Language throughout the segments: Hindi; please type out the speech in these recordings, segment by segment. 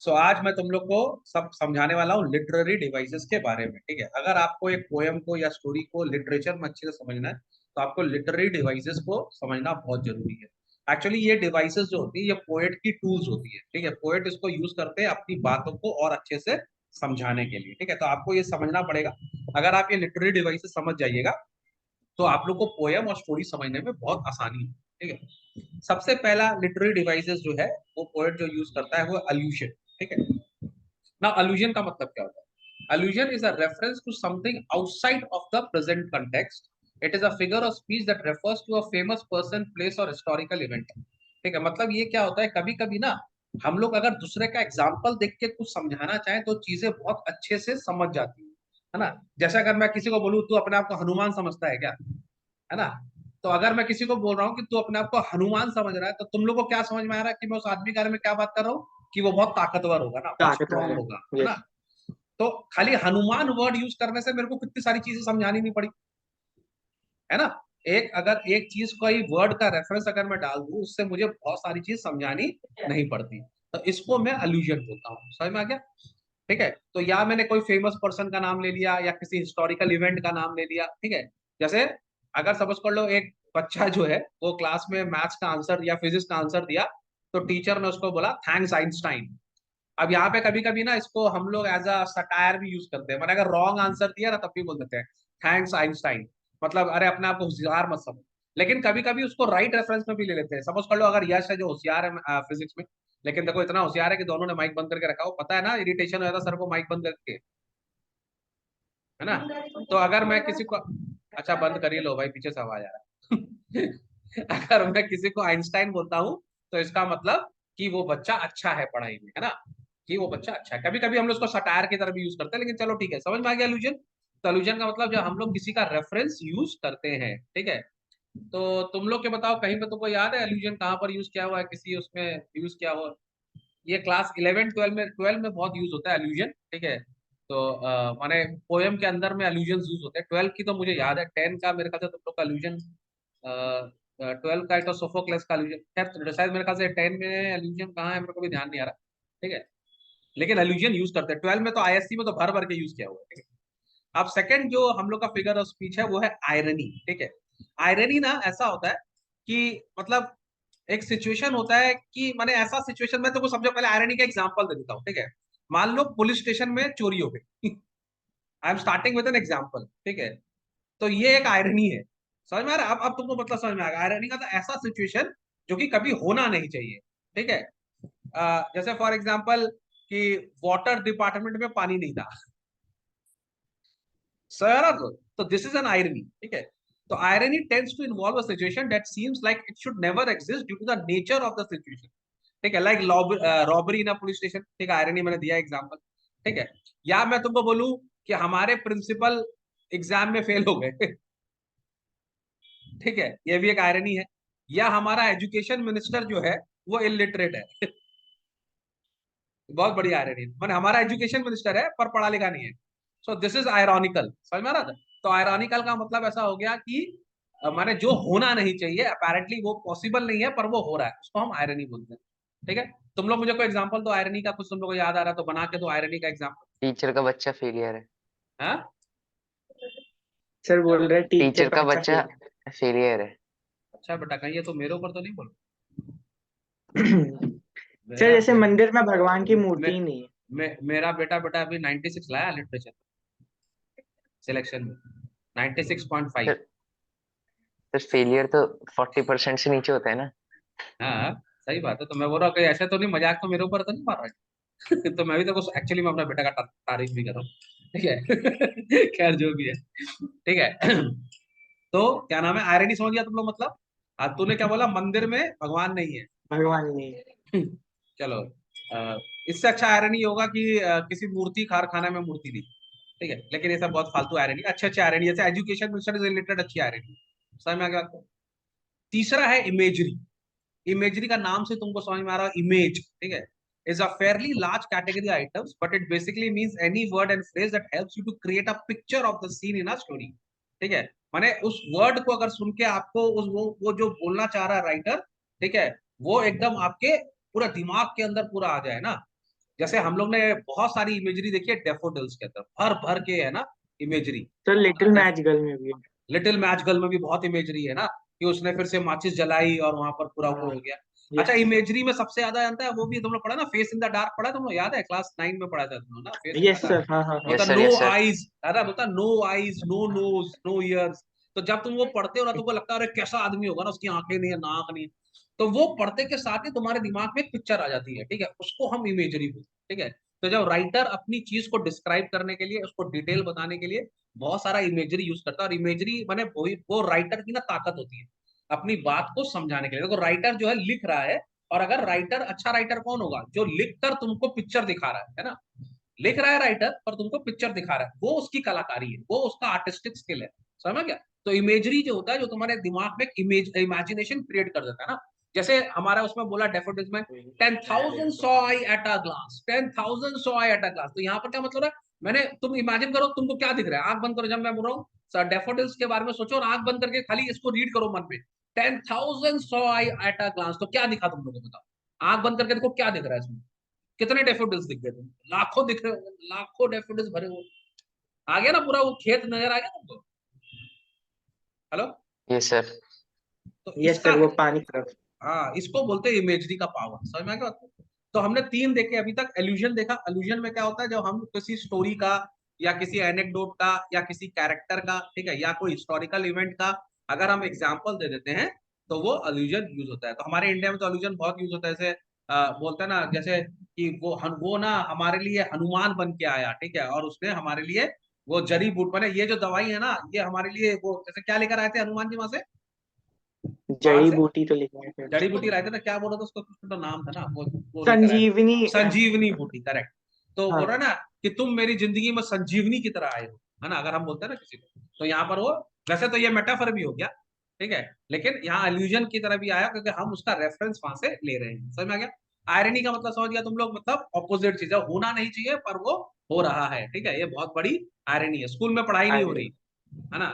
आज मैं तुम लोग को सब समझाने वाला हूँ लिटरेरी डिवाइसेस के बारे में। ठीक है, अगर आपको एक पोयम को या स्टोरी को लिटरेचर में अच्छे से समझना है तो आपको लिटरेरी डिवाइसेस को समझना बहुत जरूरी है। एक्चुअली ये डिवाइसेस जो होती है ये पोएट की टूल्स होती है। ठीक है, पोएट इसको यूज करते हैं अपनी बातों को और अच्छे से समझाने के लिए। ठीक है, तो आपको ये समझना पड़ेगा। अगर आप ये लिटरेरी डिवाइसेस समझ जाइएगा तो आप लोग को पोयम और स्टोरी समझने में बहुत आसानी है। ठीक है, सबसे पहला लिटरेरी डिवाइसेस जो है वो पोएट जो यूज करता है वो अल्यूशन। ठीक है, ना allusion का मतलब क्या होता है? Allusion is a reference to something outside of the present context. It is a figure of speech that refers to a famous person, place or historical event. ठीक है, मतलब ये क्या होता है, कभी कभी ना हम लोग अगर दूसरे का एग्जाम्पल देख के कुछ समझाना चाहें तो चीजें बहुत अच्छे से समझ जाती है ना। जैसे अगर मैं किसी को बोलूँ तू अपने आप को हनुमान समझता है क्या, है ना। तो अगर मैं किसी को बोल रहा हूँ कि तू अपने आप को हनुमान समझ रहा है तो तुम लोग को क्या समझ में आ रहा है कि मैं उस आदमी के बारे में क्या बात कर रहा हूँ, कि वो बहुत ताकतवर होगा ना, बहुत ताकतवर स्ट्रांग है। होगा, है ना। यस। तो खाली हनुमान वर्ड यूज करने से मेरे को कितनी सारी चीजें समझानी नहीं पड़ी, है ना। एक अगर एक चीज का ही वर्ड का रेफरेंस अगर मैं डाल दूं उससे मुझे बहुत सारी चीज समझानी नहीं पड़ती। तो इसको मैं अल्यूजन बोलता हूँ, समझ में आ गया। ठीक है, तो या मैंने कोई फेमस पर्सन का नाम ले लिया या किसी हिस्टोरिकल इवेंट का नाम ले लिया। ठीक है, जैसे अगर सपोज कर लो एक बच्चा जो है वो क्लास में मैथ्स का आंसर या फिजिक्स का आंसर दिया तो टीचर ने उसको बोला थैंक्स आइंस्टाइन। अब यहाँ पे कभी कभी ना इसको हम लोग एज अ सटायर भी यूज करते हैं, मैंने अगर रॉन्ग आंसर दिया ना तब भी बोल देते हैं थैंक्स आइंस्टाइन। मतलब अरे अपने आप को होशियार मत समझ। लेकिन कभी कभी उसको राइट रेफरेंस में भी ले लेते हैं। सपोज कर लो अगर यश है जो होशियार है फिजिक्स में, लेकिन देखो इतना होशियार है कि दोनों ने माइक बंद करके रखा हो, पता है ना इरिटेशन हो जाता सर को माइक बंद करके, है ना। तो अगर मैं किसी को, अच्छा बंद कर ही लो भाई पीछे से आवाज आ रहा है अगर मैं किसी को आइंस्टाइन बोलता हूँ तो इसका मतलब कि वो बच्चा अच्छा है पढ़ाई में, है ना, कि वो बच्चा अच्छा है। कभी कभी हम लोग उसको सटायर की तरह भी यूज करते हैं, लेकिन चलो ठीक है, समझ में आ गया एलुजन। तो एलुजन का मतलब जब हम लोग किसी का रेफरेंस यूज करते हैं। ठीक है, तो तुम लोग के बताओ कहीं पे तुमको याद है एलुजन कहाँ पर यूज किया हुआ है, किसी उसमें यूज किया हुआ। ये क्लास 11 12 में बहुत यूज होता है एल्यूजन। ठीक है, तो माने पोएम के अंदर में एल्यूजन यूज होते हैं। 12 की तो मुझे याद है, 10 का मेरे ख्याल से तुम लोग का एल्यूजन, 12 का तो सोफोक्लेस का एल्यूजन, खैर शायद मेरे ख्याल से 10 में एल्यूजन कहाँ है मेरे को भी ध्यान नहीं आ रहा। ठीक है, लेकिन एल्यूजन यूज करते हैं 12 में, तो आईएससी में तो भर भर के यूज किया हुआ है। ठीक है, अब सेकंड जो हम लोग का फिगर ऑफ स्पीच है वो है आयरनी। ठीक है, आयरनी ना ऐसा होता है कि मतलब एक सिचुएशन होता है कि माने ऐसा सिचुएशन में तो सबसे पहले आयरनी का एग्जांपल दे देता हूँ। ठीक है, मान लो पुलिस स्टेशन में चोरी हो गई I am starting with an example. ठीक है, तो ये एक आयरनी है। समझ में आ रहा है? अब तुमको मतलब समझ में आ गया आयरनी का, तो ऐसा सिचुएशन जो कि कभी होना नहीं चाहिए। ठीक है, जैसे फॉर एग्जांपल कि वाटर डिपार्टमेंट में पानी नहीं था सर, तो दिस इज एन आयरनी। ठीक है, तो irony tends to involve a situation that seems like it should never exist due to the nature of the situation. ठीक है, like robbery in a police station. ठीक है, आयरनी मैंने दिया एग्जांपल। ठीक है, या मैं तुमको बोलूं कि हमारे प्रिंसिपल एग्जाम में फेल हो गए ठीक है, ये भी एक आयरनी है। या हमारा एजुकेशन मिनिस्टर जो है वो इलिटरेट है बहुत बड़ी आयरनी है, मैंने हमारा एजुकेशन मिनिस्टर है पर पढ़ा लिखा नहीं है। सो दिस इज आयरॉनिकल, समझ में आ रहा था। तो आयरॉनिकल का मतलब ऐसा हो गया कि माने जो होना नहीं चाहिए अपेरेंटली वो पॉसिबल नहीं है पर वो हो रहा है, उसको हम आयरनी बोलते हैं। ठीक है, तुम लोग मुझे कोई एग्जांपल दो आयरनी का, कुछ तुम लोग को याद आ रहा है तो बना के दो आयरनी का एग्जांपल। टीचर का बच्चा फेलियर है। हाँ, सर क्या बोल बोल रहे रहे हैं हो? टीचर टीचर का का बच्चा बच्चा फेलियर है। अच्छा बेटा, कहीं ये तो मेरे ऊपर तो नहीं बोलो। फेल। सर मेरा जैसे बेटा, मंदिर में भगवान की मूर्ति मे, ही नहीं है। मेरा बेटा अभी 96 लाया लिटरेचर सिलेक्शन में, 96.5। सर सर फेलियर तो 40% से नीचे होता है ना। हाँ सही बात है, तो मैं बोल रहा हूँ कि ऐसे तो नहीं, मजाक तो मेरे ऊपर तो नहीं मार रहा है तो मैं भी तो एक्चुअली मैं अपना बेटा का तारीफ भी कर रहा हूँ। ठीक है खैर जो भी है। ठीक है तो क्या नाम है, आयरनी समझ गया तुम लोग मतलब। तूने क्या बोला, मंदिर में भगवान नहीं है भगवान नहीं है। चलो, अ, इससे अच्छा आयरनी होगा कि किसी मूर्ति कारखाना में मूर्ति नहीं। ठीक है, लेकिन ये सब बहुत फालतू आयरनी, अच्छे अच्छे आयरनी जैसे एजुकेशन मिनिस्टर से रिलेटेड अच्छी आयरनी। समझ में आ गया आपको। तीसरा है इमेजरी। इमेजरी का नाम से तुमको समझ में आ रहा है, इमेज। ठीक है, is a fairly large category items but it basically means any word and phrase that helps you to create a picture of the scene in a story। ठीक है, माने उस वर्ड को अगर सुन के आपको उस वो जो बोलना चाह रहा है राइटर, ठीक है, वो एकदम आपके पूरा दिमाग के अंदर पूरा आ जाए ना। जैसे हम लोग ने बहुत सारी इमेजरी देखी है डेफोडिल्स के अंदर, भर भर के है ना imagery. Sir little match girl में भी है। लिटिल मैच गर्ल में भी बहुत इमेजरी है ना, कि उसने फिर से माचिस जलाई और वहां पर पूरा वो हाँ, हो गया। अच्छा, यस इमेजरी में सबसे ज्यादा जानता है वो भी तुम लोग पढ़ा ना, फेस इन द डार्क पढ़ा तुम लोग, याद है क्लास 9 में पढ़ा था तुम लोग ना, face in the yes dark. Sir, हाँ हाँ हाँ। होता yes sir, no yes sir. Eyes, दादा होता no eyes, no nose, no ears. तो जब तुम वो पढ़ते हो ना, तुमको लगता है अरे कैसा आदमी होगा ना, उसकी आंखें नहीं है, नाक नहीं है। तो वो पढ़ते के साथ ही तुम्हारे दिमाग में एक पिक्चर आ जाती है, ठीक है, उसको हम इमेजरी बोलते हैं, ठीक है। तो जब राइटर अपनी चीज को डिस्क्राइब करने के लिए, उसको डिटेल बताने के लिए बहुत सारा इमेजरी यूज करता है, और इमेजरी माने वो राइटर की ना ताकत होती है अपनी बात को समझाने के लिए। देखो राइटर जो है लिख रहा है, और अगर राइटर, अच्छा राइटर कौन होगा, जो लिखकर तुमको पिक्चर दिखा रहा है ना। लिख रहा है राइटर पर तुमको पिक्चर दिखा रहा है, वो उसकी कलाकारी है, वो उसका आर्टिस्टिक स्किल है, समझ गया। तो इमेजरी जो होता है, जो तुम्हारे दिमाग में इमेज इमेजिनेशन क्रिएट कर देता है ना। जैसे हमारा उसमें बोला डेफोडिल्स में 10,000 saw I at a glass, 10,000 saw I at a glass. तो यहाँ पर क्या मतलब है, मैंने, तुम इमेजिन करो तुमको क्या दिख रहा है, आंख बंद करो जब मैं बोल रहा हूँ सर डेफोडिल्स के बारे में सोचो, और आंख बंद करके खाली इसको रीड करो मन में, 10,000 saw I at a glass, तो क्या दिखा तुम लोगों को, बताओ। आंख बंद करके देखो क्या दिख रहा है इसमें, कितने डेफोडिल्स दिख गए तुम, लाखों दिख रहे हो, लाखों डेफोडिल्स भरे हुए। आ गया ना पूरा वो खेत नजर आ गया तुमको। हेलो। Yes sir. तो यस इसका, सर, वो पानी की तरफ। हाँ इसको बोलते हैं इमेजरी का पावर, समझ में आ गया आपको। तो हमने तीन देखे अभी तक। एल्यूजन देखा, एल्यूजन में क्या होता है, जब हम किसी स्टोरी का या किसी एनेक्डोट का या किसी कैरेक्टर का, ठीक है, या कोई हिस्टोरिकल इवेंट का अगर हम एग्जाम्पल दे देते हैं, तो वो एल्यूजन यूज होता है। तो हमारे इंडिया में तो एल्यूजन बहुत यूज होता है, जैसे बोलते हैं ना, जैसे कि वो ना हमारे लिए हनुमान बन के आया, ठीक है, और उसने हमारे लिए वो जड़ी बूट बने, ये जो दवाई है ना, ये हमारे लिए वो जैसे क्या लेकर आए थे हनुमान जी वहां से, बाहर जड़ी से बूटी तो लिखा है जड़ी सर। बूटी लाए थे ना, क्या बोला था उसको, कुछ तो नाम था ना, वो लेकर आए थे। संजीवनी संजीवनी बूटी, करेक्ट। तो बोल हाँ। रहा है ना कि तुम मेरी जिंदगी में संजीवनी की तरह आए हो, है ना, अगर हम बोलते हैं ना किसी को, तो यहाँ पर वो, वैसे तो ये मेटाफर भी हो गया, ठीक है, लेकिन यहाँ अल्यूजन की तरह भी आया, क्योंकि हम उसका रेफरेंस वहां से ले रहे हैं, समझ में आ गया। आयरनी का मतलब समझ गया तुम लोग, मतलब ऑपोजिट चीज है, होना नहीं चाहिए पर वो हो रहा है, ठीक है, ये बहुत बड़ी आयरनी है, स्कूल में पढ़ाई नहीं हो रही, है ना।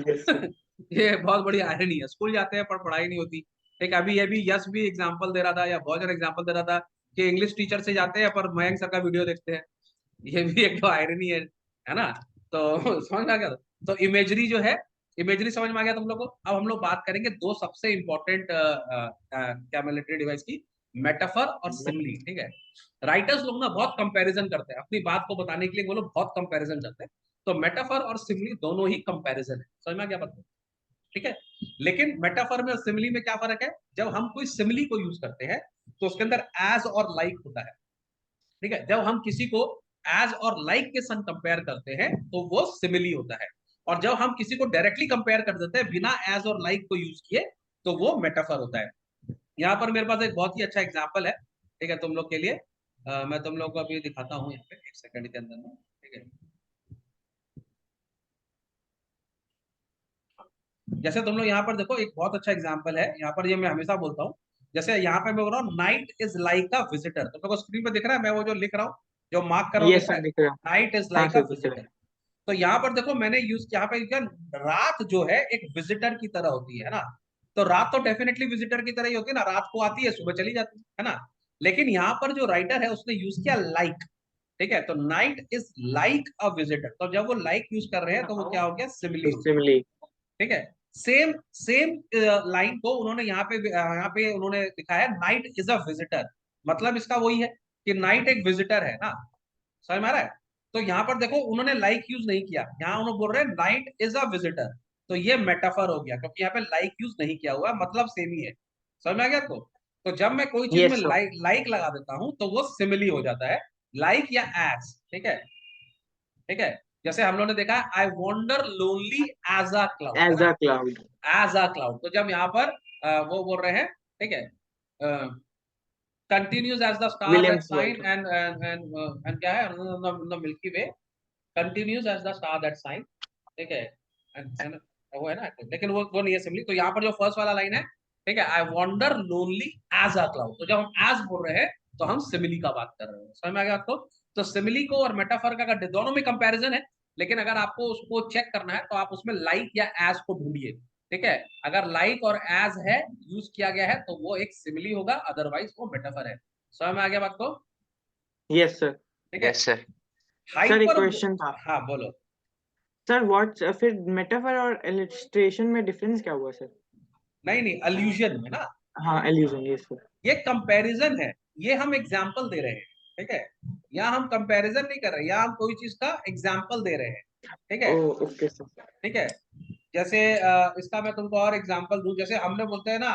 Yes sir. ये बहुत बड़ी आयरनी है, स्कूल जाते हैं पर पढ़ाई नहीं होती। एक अभी ये भी यश भी एग्जांपल दे रहा था, या बहुत जन एग्जांपल दे रहा था, कि इंग्लिश टीचर से जाते हैं पर मयंक सर का वीडियो देखते हैं। ये भी एक तो आयरनी है ना। तो समझ में आ गया। तो इमेजरी जो है, इमेजरी समझ में आ गया तुम लोग को। अब हम लोग बात करेंगे दो सबसे इंपॉर्टेंट क्या मिलिट्री डिवाइस की, मेटाफर और सिमली, ठीक है। राइटर्स लोग ना बहुत कंपैरिजन करते हैं अपनी बात को बताने के लिए, वो लोग बहुत कंपैरिजन करते हैं। तो मेटाफर और सिमली दोनों ही कंपैरिजन है, समझ में आ गया बात, ठीक है। लेकिन मेटाफर में और सिमली में क्या फर्क है, जब हम कोई सिमली को यूज करते हैं तो उसके अंदर एज और लाइक होता है, ठीक है। जब हम किसी को एज और लाइक के संग कंपेयर करते हैं तो वो सिमिली होता है, और जब हम किसी को डायरेक्टली कंपेयर कर देते हैं बिना एज और लाइक को यूज किए, तो वो मेटाफर होता है। यहाँ पर मेरे पास एक बहुत ही अच्छा एग्जाम्पल है, ठीक है, तुम लोग के लिए। मैं तुम लोग को अभी दिखाता हूँ यहाँ पे, एक सेकंड के अंदर में, ठीक है। जैसे तुम लोग यहाँ पर देखो, एक बहुत अच्छा एग्जाम्पल है यहाँ पर, ये मैं हमेशा बोलता हूँ। जैसे यहाँ पे मैं बोल रहा हूँ night is like a visitor, तुम लोग को स्क्रीन पे दिख रहा है, मैं वो जो लिख रहा हूँ, जो मार्क कर रहा हूँ, दिख यस रहा सर, है, दिख रहा है। नाइट इज हाँ लाइक अ सर, दिख रहा विजिटर। तो यहाँ पर देखो मैंने यूज, यहाँ पे क्या, रात जो है एक विजिटर की तरह होती है ना। तो रात तो डेफिनेटली विजिटर की तरह ही होती है ना, रात को आती है सुबह चली जाती है ना। लेकिन यहाँ पर जो राइटर है उसने यूज किया लाइक, ठीक है। तो night is like a visitor, तो जब वो लाइक यूज कर रहे हैं तो वो क्या हो गया, सिमिली है। हो गया, सिमली। ठीक है। सेम सेम लाइन को उन्होंने यहाँ पे उन्होंने लिखा है नाइट इज अ विजिटर, मतलब इसका वही है कि नाइट एक विजिटर है ना, समझ में आ रहा है। तो यहाँ पर देखो उन्होंने लाइक यूज नहीं किया, यहाँ उन्होंने बोल रहे हैं नाइट इज अ विजिटर। तो ये मेटाफर हो गया, क्योंकि यहाँ पे लाइक यूज नहीं किया हुआ, मतलब सेम ही है, समझ में आ गया आपको। तो जब मैं कोई चीज में यस सर। लाइक लगा देता हूं तो वो सिमिली हो जाता है, लाइक या एज, ठीक है, ठीक है। जैसे हम लोग ने देखा है I wander lonely as a cloud, है एज ना, a cloud. As a cloud. तो जब यहाँ पर वो बोल रहे हैं, ठीक है, continues as the stars that Williams shine world. and क्या है, the Milky Way continues as the star that shine, ठीक है। and वो है ना, लेकिन वो नहीं है सिमली। तो यहाँ पर जो फर्स्ट वाला लाइन है, ठीक है, I wander lonely as a cloud, तो जब हम एज बोल रहे हैं तो हम सिमिली का बात कर रहे हैं, समझ में आ गया आपको। तो सिमिली को और मेटाफर का दोनों में कंपैरिजन है, लेकिन अगर आपको उसको चेक करना है तो आप उसमें लाइक या एज को ढूंढिए, ठीक है। अगर लाइक और एज है यूज किया गया है तो वो एक सिमिली होगा, अदरवाइज वो मेटाफर है, समझ में आ गया बात को। Yes sir. ठीक है। Yes sir. सर एक हाइपर, क्वेश्चन था हाँ बोलो। सर, व्हाट फिर मेटाफर और इलस्ट्रेशन में डिफरेंस क्या हुआ सर? नहीं नहीं, अल्यूजन में ना, हाँ, एल्यूजन, यस सर। ये कंपैरिजन है, ये हम एग्जाम्पल दे रहे हैं, ठीक है। यहाँ हम कंपैरिजन नहीं कर रहे, यहाँ हम कोई चीज का एग्जाम्पल दे रहे हैं, ठीक है। ओ ओके सर। ठीक है। जैसे इसका मैं तुमको और एग्जाम्पल दूं, जैसे हमने बोलते हैं ना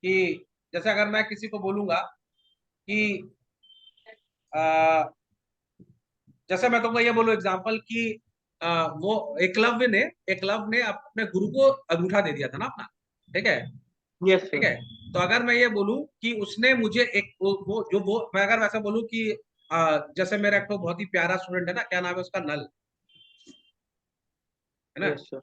कि, जैसे अगर मैं किसी को बोलूंगा कि अ, जैसे मैं तुमको ये बोलूं एग्जाम्पल कि वो एकलव्य ने अपने गुरु को अंगूठा दे दिया था ना अपना, ठीक है। यस ठीक सर। है। तो अगर मैं ये बोलूं कि उसने मुझे एक वो मैं अगर वैसे बोलूं कि जैसे मेरा एक तो बहुत ही प्यारा स्टूडेंट है ना, क्या नाम है उसका, नल, है ना। Yes sir.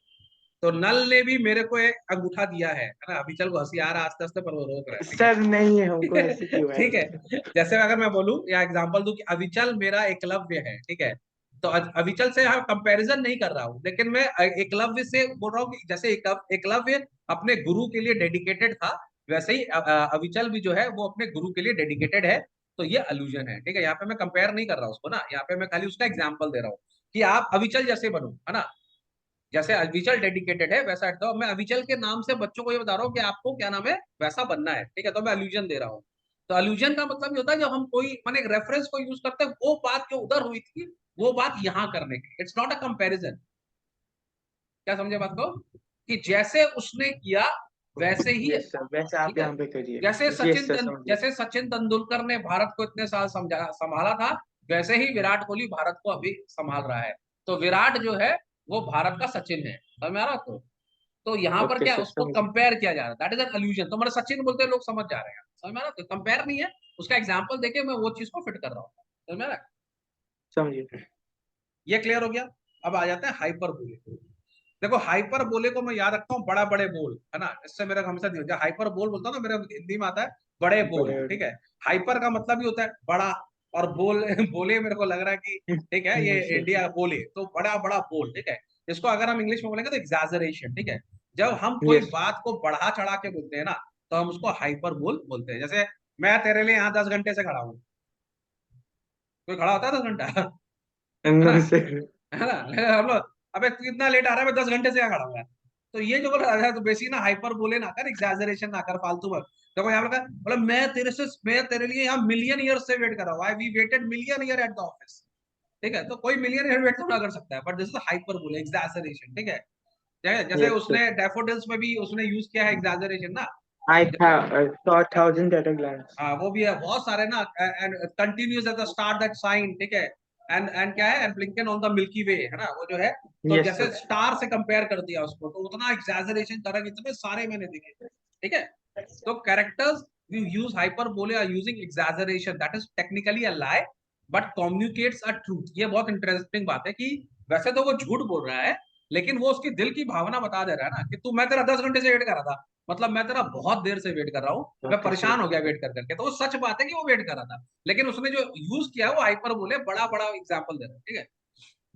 तो नल ने भी मेरे को एक अंगूठा दिया है ना। अभी चल को हंसी आ रहा है आस्ते आस्ते, पर वो रोक रहा है, ठीक है। सर नहीं है, हमको ऐसे क्यों है? ठीक है। जैसे अगर मैं बोलूं या एग्जांपल दूं कि अविचल मेरा एकलव्य है, ठीक है। तो अविचल से हम कंपैरिजन नहीं कर रहा हूं, लेकिन मैं एकलव्य से बोल रहा हूं कि जैसे एकलव्य अपने गुरु के लिए डेडिकेटेड था, वैसे ही अविचल भी जो है वो अपने गुरु के लिए डेडिकेटेड है। तो ये अल्यूजन है, ठीक है। यहाँ पे मैं कंपेयर नहीं कर रहा हूँ उसको ना, यहाँ पे मैं खाली उसका एग्जाम्पल दे रहा हूँ कि आप अविचल जैसे बनो, है ना। जैसे अविचल डेडिकेटेड है वैसा, तो मैं अविचल के नाम से बच्चों को ये बता रहा हूँ कि आपको क्या नाम है, वैसा बनना है, ठीक है। तो मैं अल्यूजन दे रहा हूँ। तो अल्यूजन का मतलब ये होता है जब हम कोई माने एक रेफरेंस को यूज करते हैं, वो बात जो उधर हुई थी वो बात यहाँ करने की, इट्स नॉट अ कंपैरिजन। क्या समझे बात को, कि जैसे उसने किया वैसे ही, यस सर, वैसे आप ठीक है। यहाँ पे करिए। जैसे यस सर, समझ गया। जैसे सचिन तेंदुलकर ने भारत को इतने साल संभाला था, वैसे ही विराट कोहली भारत को अभी संभाल रहा है। तो विराट जो है वो भारत का सचिन है, समझ में आ रहा आपको। तो यहाँ पर ओके क्या सर, उसको समझ गया। कंपेयर किया जा रहा है, दैट इज एन अल्यूजन। तो मेरे सचिन बोलते हैं लोग समझ जा रहे हैं, समझ में आ रहा है, कंपेयर नहीं है, उसका एग्जाम्पल देके मैं वो चीज को फिट कर रहा हूँ, समझ में आ रहा है। समझिए। ये क्लियर हो गया। अब आ जाते हैं हाइपर बोले। देखो हाइपर बोले को मैं याद रखता हूँ बड़ा बड़े बोल, है ना। इससे मेरा हमेशा जब हाइपर बोल बोलता हूँ ना, मेरे हिंदी में आता है बड़े बोल, बड़े ठीक है। हाइपर का मतलब ही होता है बड़ा, और बोल बोले मेरे को लग रहा है कि, ठीक है, ये यस इंडिया बोले तो बड़ा बड़ा बोल, ठीक है। इसको अगर हम इंग्लिश में बोलेंगे तो एग्जैजरेशन, ठीक है। जब हम कोई यस। बात को बढ़ा चढ़ा के बोलते हैं ना, तो हम उसको हाइपर बोल बोलते हैं। जैसे मैं तेरे लिए यहाँ 10 घंटे से खड़ा हूँ, कोई खड़ा होता है 10 घंटा, है ना, नो सर। है ना। हम लोग, अबे तू इतना लेट आ रहा है, मैं 10 घंटे से यहाँ खड़ा हूँ यार। तो ये जो बोल रहा है, तो बेसिक ना हाइपर बोले ना कर, एग्जैजरेशन ना कर, फालतू मत। देखो यहाँ पर बोला मैं तेरे लिए यहाँ मिलियन ईयर से वेट कर रहा हूँ, I we waited million year at the office, ठीक है। तो कोई मिलियन ईयर वेट तो ना कर सकता है, बट दिस इज हाइपर बोले, एग्जैजरेशन, ठीक है। जैसे यस सर। उसने डैफोडिल्स में भी उसने यूज किया है एग्जैजरेशन ना। I जैसे saw 1,000 at a glance. हाँ वो भी है, बहुत सारे ना, and continuous at the star that shine, ठीक है। एंड क्या है, and blinking on the Milky Way, है ना वो जो है। तो Yes जैसे sir. स्टार से कंपेयर कर दिया उसको, तो उतना एग्जैजरेशन तरह इतने सारे मैंने देखे, ठीक है। तो characters we use hyperbole are using exaggeration, that is technically a lie but communicates a truth. ये बहुत इंटरेस्टिंग बात है कि वैसे तो वो झूठ बोल रहा है, लेकिन वो उसकी दिल की भावना बता दे रहा है ना, कि तू, मैं तेरा 10 घंटे से वेट कर रहा था, मतलब मैं तेरा बहुत देर से वेट कर रहा हूँ, मैं Okay sir. परेशान हो गया वेट कर करके। तो वो सच बात है कि वो वेट कर रहा था, लेकिन उसने जो यूज किया है वो हाइपर बोले, बड़ा बड़ा एग्जाम्पल दे रहा है, ठीक है।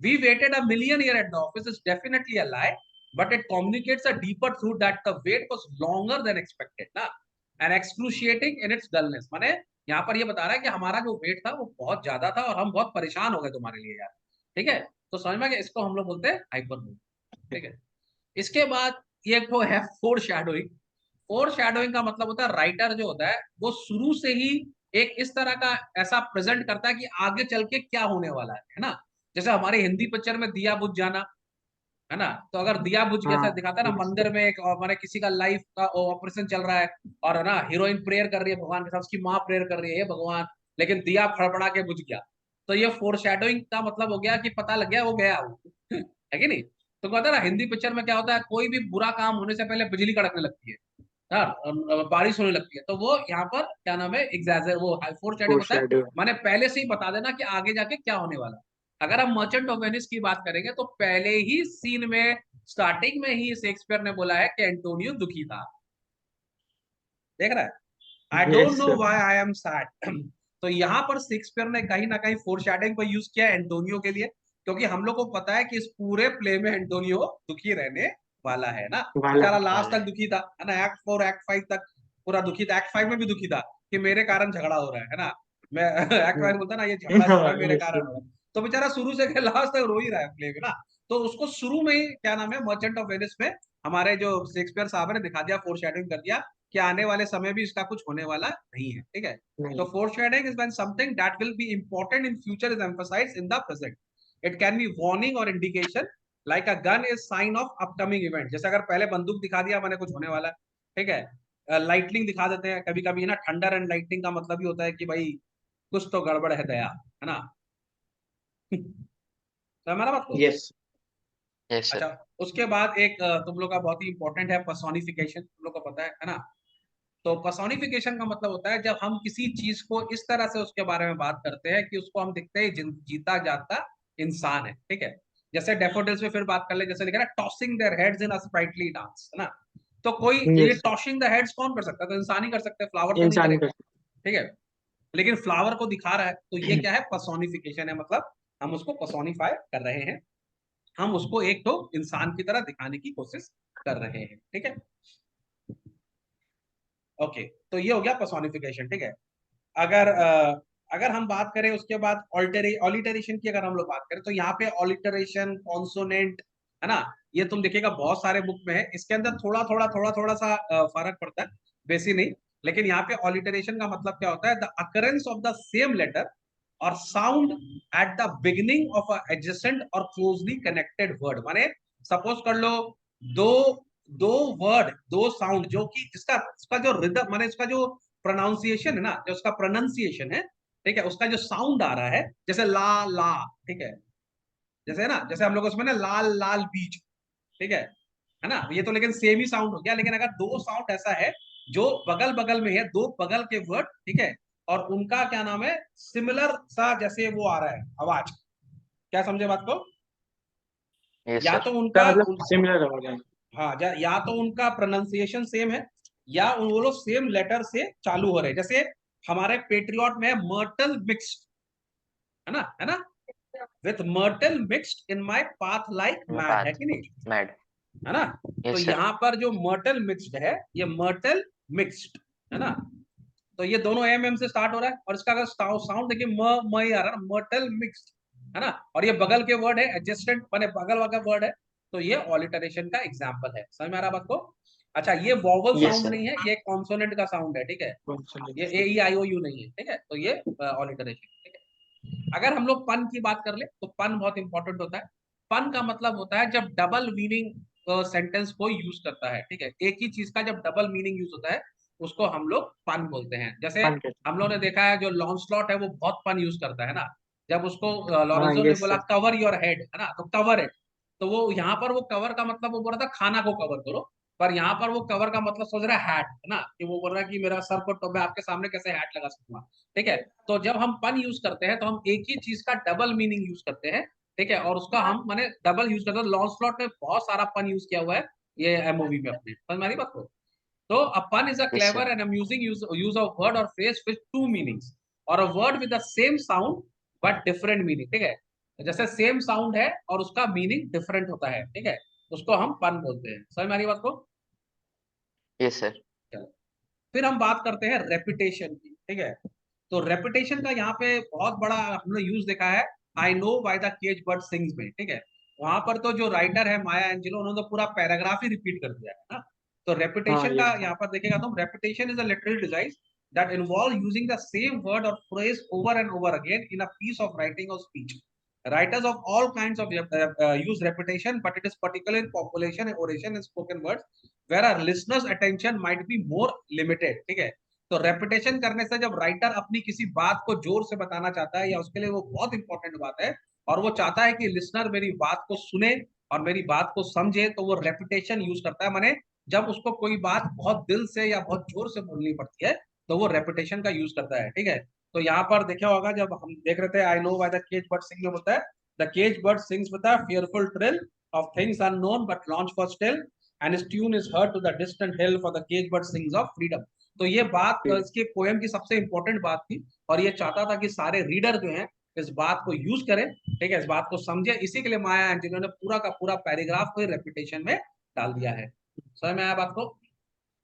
We waited a million year at the office is definitely a lie, but it communicates a deeper truth that the wait was longer than expected ना, and excruciating in its dullness. माने यहाँ पर ये बता रहा है कि हमारा जो वेट था वो बहुत ज्यादा था और हम बहुत परेशान हो गए तुम्हारे लिए यार, ठीक है। तो समझ में आ गया, इसको हम लोग बोलते हैं हाइपर बोल, ठीक है। इसके बाद ये तो है फोर शैडोइंग। फोर शैडोइंग का मतलब होता है राइटर जो होता है वो शुरू से ही एक इस तरह का ऐसा प्रेजेंट करता है कि आगे चल के क्या होने वाला है ना। जैसे हमारे हिंदी पिक्चर में दिया बुझ जाना, है ना। तो अगर दिया बुझ गया हाँ। दिखाता है ना, Yes sir. मंदिर में एक हमारे किसी का लाइफ का ऑपरेशन चल रहा है, और है ना हीरोइन प्रेयर कर रही है भगवान के साथ, उसकी माँ प्रेयर कर रही है, हे भगवान, लेकिन दिया फड़फड़ा के बुझ गया। तो ये फोर शैडोइंग का मतलब हो गया कि पता लग गया वो गया वो है कि नहीं। तो कहते हैं ना हिंदी पिक्चर में क्या होता है, कोई भी बुरा काम होने से पहले बिजली कड़कने लगती है, हाँ, बारिश होने लगती है। तो वो यहाँ पर क्या नाम है, एग्जैजर, वो फोर शैडो होता है, Foreshadow. माने पहले से ही बता देना कि आगे जाके क्या होने वाला है। अगर हम मर्चेंट ऑफ वेनिस की बात करेंगे तो पहले ही सीन में, स्टार्टिंग में ही शेक्सपियर ने बोला है कि एंटोनियो दुखी था, देख रहा है, I don't Yes no sir. Why I am sad. तो यहाँ पर शेक्सपियर ने कहीं ना कहीं फोरशैडोइंग को यूज किया एंटोनियो के लिए, क्योंकि हम लोग को पता है कि इस पूरे प्ले में एंटोनियो दुखी रहने वाला है ना। वाला बेचारा है। लास्ट वाला तक है। दुखी था, है ना, एक्ट 4 एक्ट 5 तक पूरा दुखी था, एक्ट 5 में भी दुखी था कि मेरे कारण झगड़ा हो रहा है ना, मैं एक्ट वाइज बोलता ना, ये झगड़ा जो है मेरे कारण हो रहा है, तो बेचारा शुरू से लास्ट तक रो ही रहा है प्ले में ना। तो उसको शुरू में ही क्या नाम है, मर्चेंट ऑफ वेनिस में हमारे जो शेक्सपियर साहब ने दिखा दिया, फोरशैडोइंग कर दिया कि आने वाले समय भी इसका कुछ होने वाला नहीं है, ठीक है। तो foreshadowing is when something that will be important in future is emphasised in the present. It can be warning or indication, like a gun is sign of upcoming event. जैसे अगर पहले बंदूक दिखा दिया मैंने कुछ होने वाला है, ठीक है। लाइटनिंग दिखा देते हैं कभी कभी ना, थंडर एंड लाइटनिंग का मतलब ही होता है कि भाई कुछ तो गड़बड़ है दया, है ना। तो हमारा बात को यस यस अच्छा, सर। उसके बाद एक तुम लोग का बहुत ही इंपॉर्टेंट है पर्सोनिफिकेशन, तुम लोग को पता है ना। तो पर्सोनिफिकेशन का मतलब होता है जब हम किसी चीज को इस तरह से उसके बारे में बात करते हैं कि उसको हम दिखते हैं जीता जागता इंसान है, ठीक है। जैसे डेफोडिल्स में फिर बात कर ले, जैसे लिखा है tossing their heads in a sprightly dance, है ना। तो कोई ये यस टॉसिंग द हेड्स कौन कर सकता है, तो इंसान ही कर सकते हैं, फ्लावर तो नहीं इंसान करेगा, का ठीक है। लेकिन फ्लावर को दिखा रहा है, तो ये क्या है, पर्सोनिफिकेशन है, मतलब हम उसको पर्सोनिफाई कर रहे हैं, हम उसको एक तो इंसान की तरह दिखाने की कोशिश कर रहे हैं, ठीक है। ओके, तो ये हो गया पर्सोनिफिकेशन, ठीक है। अगर हम बात करें उसके बाद ऑलिटरेशन की, अगर हम लोग बात करें तो यहाँ पे ऑलिटरेशन कॉन्सोनेंट, है ना, ये तुम देखिएगा बहुत सारे बुक में है, इसके अंदर थोड़ा सा फर्क पड़ता है, बेसी नहीं। लेकिन यहाँ पे ऑलिटरेशन का मतलब क्या होता है, the occurrence of the same letter or sound at the beginning of a adjacent or closely connected word. माने सपोज कर लो दो दो वर्ड, दो साउंड जो कि इसका उसका जो रिदम, माने इसका जो प्रोनाउंसिएशन है ना, जो उसका प्रोनाउंसिएशन है, ठीक है, उसका जो साउंड आ रहा है, जैसे ला ला, ठीक है, जैसे ना, जैसे हम लोग उसमें ना लाल लाल बीज, ठीक है ना, ये तो लेकिन सेम ही साउंड हो गया। लेकिन अगर दो साउंड ऐसा है जो बगल बगल में है, दो बगल के वर्ड, ठीक है, और उनका क्या नाम है, सिमिलर सा जैसे वो आ रहा है आवाज, क्या समझे बात को, यस या सर। तो का उनका मतलब सिमिलर हो गया। हाँ, या तो उनका प्रोनाउंसिएशन सेम है, या वो लोग सेम लेटर से चालू हो रहे हैं। जैसे हमारे पेट्रियट में मर्टल मिक्स्ड, है ना, with myrtle mixed in my path like mad, है पाथ कि नहीं, मैड। है ना। तो यस सर। यहाँ पर जो मर्टल मिक्स्ड है, ये मर्टल मिक्स्ड, है ना। तो ये दोनों एम एम से स्टार्ट हो रहा है, और इसका अगर साउंड देखिए म ही आ रहा है ना, मर्टल मिक्स्ड, है ना। और ये बगल के वर्ड है, एडजस्टेंट माने बगल वाला वर्ड है, तो ये ऑलिटरेशन का एग्जांपल है। समझ में आ रहा बात को। अच्छा, ये वॉवल यस साउंड सर नहीं है, ये कॉन्सोनेंट का साउंड है, ठीक है, ये ए ई आई ओ यू नहीं है, ठीक है। तो ये ऑलिटरेशन, ठीक है। अगर हम लोग पन की बात कर ले, तो पन बहुत इंपॉर्टेंट होता है। पन का मतलब होता है जब डबल मीनिंग सेंटेंस को यूज करता है, ठीक है, एक ही चीज का जब डबल मीनिंग यूज होता है उसको हम लोग पन बोलते हैं। जैसे फन के। हम लोग ने देखा है जो लॉन्सलॉट है वो बहुत पन यूज करता है ना। जब उसको हाँ लॉरेंजो ने यस बोला सर कवर योर हेड, है ना, तो कवर इट, तो वो यहाँ पर वो कवर का मतलब वो बोल रहा था खाना को कवर करो, पर यहाँ पर वो कवर का मतलब सोच रहा है हैट, है ना, कि वो बोल रहा है कि मेरा सर को तो मैं आपके सामने कैसे हैट लगा सकूंगा, ठीक है। तो जब हम पन यूज करते हैं तो हम एक ही चीज का डबल मीनिंग यूज करते हैं, ठीक है, और उसका हम माने डबल यूज करते हैं। लॉन्सलॉट में बहुत सारा पन यूज किया हुआ है ये मूवी में अपने, समझ में आ रही बात को। तो a pun is a yes clever sir. and amusing use of word or phrase with two meanings, और a word with the same sound but different meaning, ठीक है। तो जैसे सेम साउंड है और उसका मीनिंग डिफरेंट होता है, ठीक है, उसको हम पन बोलते हैं। समझ में आ रही बात को। Yes sir. चलो, फिर हम बात करते हैं रेपुटेशन की, ठीक है। तो रेपुटेशन का यहाँ पे बहुत बड़ा हमने यूज देखा है, I know why the cage bird sings में, ठीक है। वहां पर तो जो राइटर है माया एंजेलो, उन्होंने तो पूरा पैराग्राफ ही रिपीट कर दिया है ना। तो हाँ रेपुटेशन का यस यहाँ पर देखेगा तुम, reputation is a literary device that involve using the same word or phrase over and over again in a piece of writing or speech. Writers of all kinds of use repetition, but it is particularly in population, oration, and spoken words, where our listeners' attention might be more limited. ठीक है। तो रेपिटेशन करने से जब राइटर अपनी किसी बात को जोर से बताना चाहता है, या उसके लिए वो बहुत इंपॉर्टेंट बात है, और वो चाहता है कि लिसनर मेरी बात को सुने और मेरी बात को समझे, तो वो रेपिटेशन यूज करता है। माने जब उसको कोई बात बहुत दिल से या बहुत जोर से बोलनी पड़ती है, तो वो रेपिटेशन का यूज करता है, ठीक है। तो यहाँ पर देखा होगा जब हम देख रहे थे I know why the cage bird sing में बोलता है the cage bird sings with a fearful thrill of things unknown but launch for still, and his tune is heard to the distant hill for the cage bird sings of freedom. तो ये बात इसके पोएम की सबसे इंपॉर्टेंट बात थी, और ये चाहता था कि सारे रीडर जो हैं इस बात को यूज करें, ठीक है, इस बात को समझे। इसी के लिए माया एंजेलो ने पूरा का पूरा पैराग्राफ को रेपिटेशन में डाल दिया है। समझ में आया बात को।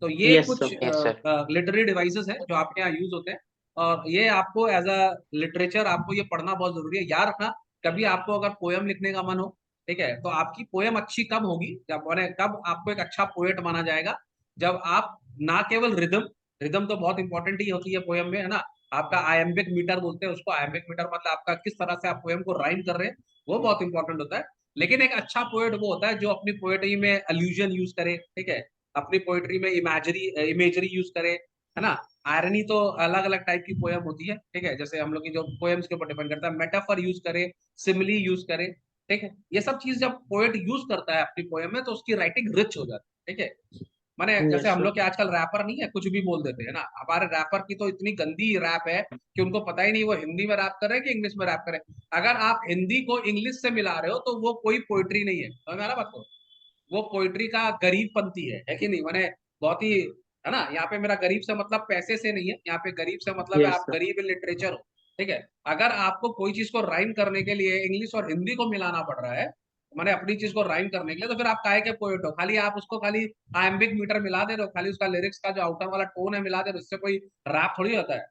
तो ये यस कुछ sir yes sir. Literary devices हैं जो आपके यहाँ यूज होते हैं। और ये आपको एज अ लिटरेचर आपको ये पढ़ना बहुत जरूरी है। याद रखना, कभी आपको अगर पोयम लिखने का मन हो, ठीक है, तो आपकी पोयम अच्छी कब होगी, जब मैंने कब आपको एक अच्छा पोएट माना जाएगा, जब आप ना केवल रिदम, रिदम तो बहुत इंपॉर्टेंट ही होती है पोयम में, है ना, आपका आयम्बिक मीटर बोलते हैं उसको, आयम्बिक मीटर मतलब आपका किस तरह से आप पोयम को राइम कर रहे हैं, वो बहुत इंपॉर्टेंट होता है। लेकिन एक अच्छा पोएट वो होता है जो अपनी पोएट्री में अल्यूजन यूज करे, ठीक है, अपनी पोएट्री में इमेजरी यूज करे, है ना। आयरनी तो अलग अलग टाइप की पोयम होती है, ठीक है, जैसे हम लोग की जो पोएम्स के ऊपर डिपेंड करता है, मेटाफर यूज करे, सिमिली यूज करे, ठीक है, ये सब चीज जब पोएट यूज करता है अपनी पोएम में तो उसकी राइटिंग रिच हो जाती है, ठीक है। माने जैसे Yes, हम sir. लोग के आजकल रैपर नहीं है, कुछ भी बोल देते हैं ना, हमारे रैपर की तो इतनी गंदी रैप है कि उनको पता ही नहीं वो हिंदी में रैप कर रहे हैं कि इंग्लिश में रैप कर रहे हैं। अगर आप हिंदी को इंग्लिश से मिला रहे हो तो वो कोई पोइट्री नहीं है, समझ में आ रहा बात को, वो पोइट्री का गरीब पंथी है कि नहीं, मैंने बहुत ही, है ना, यहाँ पे मेरा गरीब से मतलब पैसे से नहीं है, यहाँ पे गरीब से मतलब है Yes, आप sir. गरीब इन लिटरेचर हो, ठीक है। अगर आपको कोई चीज को राइम करने के लिए इंग्लिश और हिंदी को मिलाना पड़ रहा है, मैंने अपनी चीज को राइम करने के लिए, तो फिर आप काहे के पोएट हो, खाली आप उसको खाली आयम्बिक मीटर मिला दे रहे हो, खाली उसका लिरिक्स का जो आउटर वाला टोन है मिला दे रहे हो, इससे कोई रैप थोड़ी होता है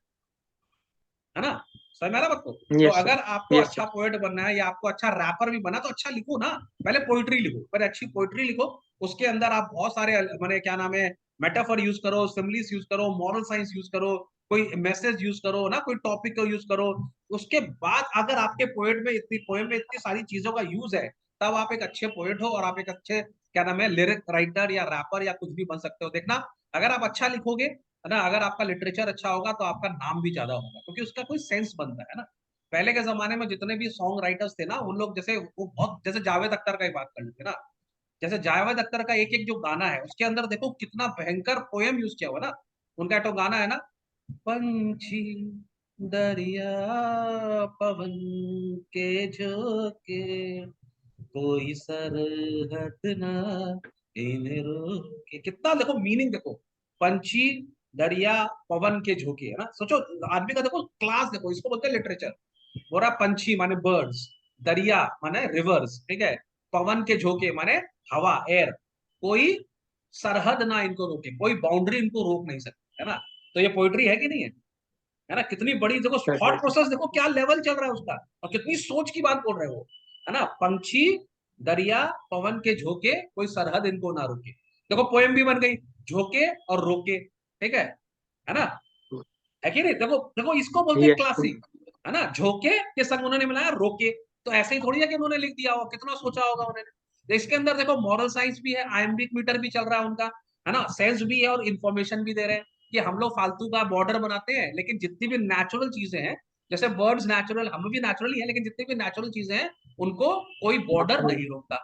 ना, समझ में आ रहा बात को। तो Yes, sir. अगर आपको Yes, sir. अच्छा पोएट बनना है या आपको अच्छा रैपर भी बनना, तो अच्छा लिखो ना, पहले पोइट्री लिखो, पहले अच्छी पोइट्री लिखो, उसके अंदर आप बहुत सारे मैंने क्या नाम है मेटाफर यूज करो, सिमिलीज यूज करो, मॉरल साइंस यूज करो, कोई मैसेज यूज करो ना, कोई टॉपिक को यूज करो। उसके बाद अगर आपके पोएट में इतनी पोएम में इतनी सारी चीजों का यूज है, तब आप एक अच्छे पोएट हो और आप एक अच्छे क्या नाम है लिरिक राइटर या रैपर या कुछ भी बन सकते हो। देखना, अगर आप अच्छा लिखोगे, है ना, अगर आपका लिटरेचर अच्छा होगा तो आपका नाम भी ज्यादा होगा, क्योंकि उसका कोई सेंस बनता है ना। पहले के जमाने में जितने भी सॉन्ग राइटर्स थे ना, उन लोग जैसे वो बहुत, जैसे जावेद अख्तर का ही बात कर लेते ना, जैसे जावेद अख्तर का एक एक जो गाना है उसके अंदर देखो कितना भयंकर पोएम यूज किया हुआ ना। उनका तो गाना है ना, पंछी दरिया पवन के झोंके, कोई सरहद ना इन्हें रोके, कितना देखो मीनिंग देखो, पंछी दरिया पवन के झोंके, है ना, सोचो आदमी का देखो क्लास देखो, इसको बोलते हैं लिटरेचर। बोरा पंछी माने बर्ड्स, दरिया माने रिवर्स, ठीक है, पवन के झोंके माने हवा एयर, कोई सरहद ना इनको रोके, कोई बाउंड्री इनको रोक नहीं सकती, है ना। तो ये पोइट्री है कि नहीं है ना, कितनी बड़ी देखो Yes, thought yes, sir. Process, देखो क्या लेवल चल रहा है उसका, और कितनी सोच की बात बोल रहे हो, है ना। पंछी दरिया पवन के झोंके, कोई सरहद इनको ना रोके, देखो पोएम भी बन गई, झोंके और रोके, ठीक है ना, है कि नहीं। देखो देखो इसको बोलते हैं Yes, sir. क्लासिक, है ना, झोंके के संग उन्होंने मिलाया रोके, तो ऐसे ही थोड़ी है कि उन्होंने लिख दिया हो, कितना सोचा होगा उन्होंने। तो इसके अंदर देखो मॉरल साइंस भी है, आयम्बिक मीटर भी चल रहा है उनका, है ना, सेंस भी है और इंफॉर्मेशन भी दे रहे हैं कि हम लोग फालतू का बॉर्डर बनाते हैं, लेकिन जितनी भी नेचुरल चीजें हैं, जैसे बर्ड्स नेचुरल, हम भी नेचुरल ही है, लेकिन जितनी भी नेचुरल चीजें हैं उनको कोई बॉर्डर नहीं रोकता।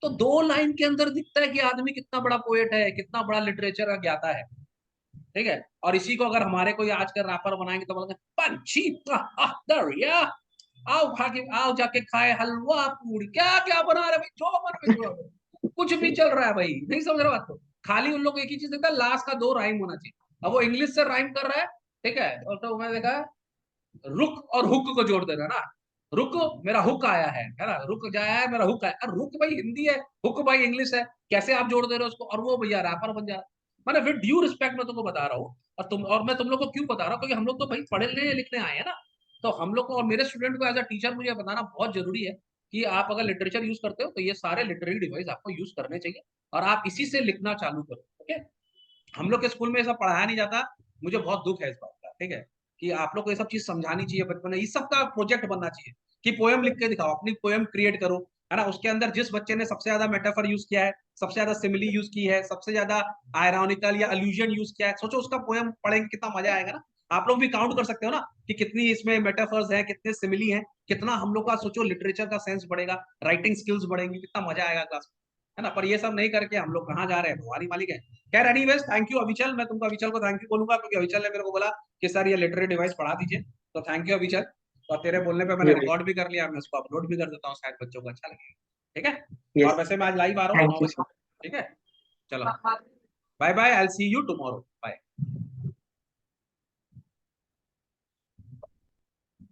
तो दो लाइन के अंदर दिखता है कि आदमी कितना बड़ा पोएट है, कितना बड़ा लिटरेचर का ज्ञाता है, ठीक है। और इसी को अगर हमारे कोई आज का रैपर बनाएंगे तो बोलेंगे पंछी दरिया, आओ भागे आओ जाके खाए हलवा पूरी, क्या क्या बना रहे भाई, जो मन में जो कुछ भी चल रहा है भाई, नहीं समझ रहा बात को। खाली उन लोग एक ही चीज देखता है, लास्ट का दो राइम होना चाहिए, अब वो इंग्लिश से राइम कर रहा है, ठीक है, और तो मैंने देखा रुक और हुक को जोड़ देना ना, रुक मेरा हुक आया है ना, रुक जाया है मेरा हुक आया, और रुक भाई हिंदी है, हुक भाई इंग्लिश है, कैसे आप जोड़ दे रहे हो उसको, और वो भैया रैपर बन जा रहा है। मैंने फिर ड्यू रिस्पेक्ट में तुमको बता रहा हूँ, और मैं तुम लोग को क्यों बता रहा हूँ, क्योंकि हम लोग तो भाई पढ़ने लिखने आए हैं ना, तो हम लोग को और मेरे स्टूडेंट को एज अ टीचर मुझे बताना बहुत जरूरी है कि आप अगर लिटरेचर यूज करते हो तो ये सारे लिटरेरी डिवाइस आपको यूज करने चाहिए, और आप इसी से लिखना चालू करो, ओके। हम लोग के स्कूल में ये सब पढ़ाया नहीं जाता, मुझे बहुत दुख है इस बात का, ठीक है, कि आप लोग को ये सब चीज समझानी चाहिए बचपन में, इस सब का प्रोजेक्ट बनना चाहिए कि पोएम लिख के दिखाओ, अपनी पोएम क्रिएट करो, है ना, उसके अंदर जिस बच्चे ने सबसे ज्यादा मेटाफर यूज किया है, सबसे ज्यादा सिमिली यूज की है, सबसे ज्यादा आयरॉनिकल या अल्यूजन यूज किया है, सोचो उसका पोएम पढ़ेंगे कितना मजा आएगा ना। आप लोग भी काउंट कर सकते हो ना कि कितनी इसमें मेटाफर्स हैं, कितने सिमिली हैं, कितना हम लोग का सोचो लिटरेचर का सेंस बढ़ेगा, राइटिंग स्किल्स बढ़ेंगी, कितना मजा आएगा क्लास में, है ना। पर ये सब नहीं करके हम लोग कहाँ जा रहे हैं, हमारी मालिक है। खैर एनीवेज, थैंक यू अविचल, मैं तुमको अविचल को थैंक यू बोलूंगा, क्योंकि अविचल ने मेरे को बोला कि सर ये लिटरेरी डिवाइस पढ़ा दीजिए, तो थैंक यू अविचल। और तेरे बोलने पे मैंने You're right. रिकॉर्ड भी कर लिया, मैं उसको अपलोड भी कर देता हूँ, शायद बच्चों को अच्छा लगेगा, ठीक है। और Yes. वैसे मैं आज लाइव आ रहा हूँ Thank 9 you, बजे, sir. ठीक है, चलो bye bye, I will see you tomorrow.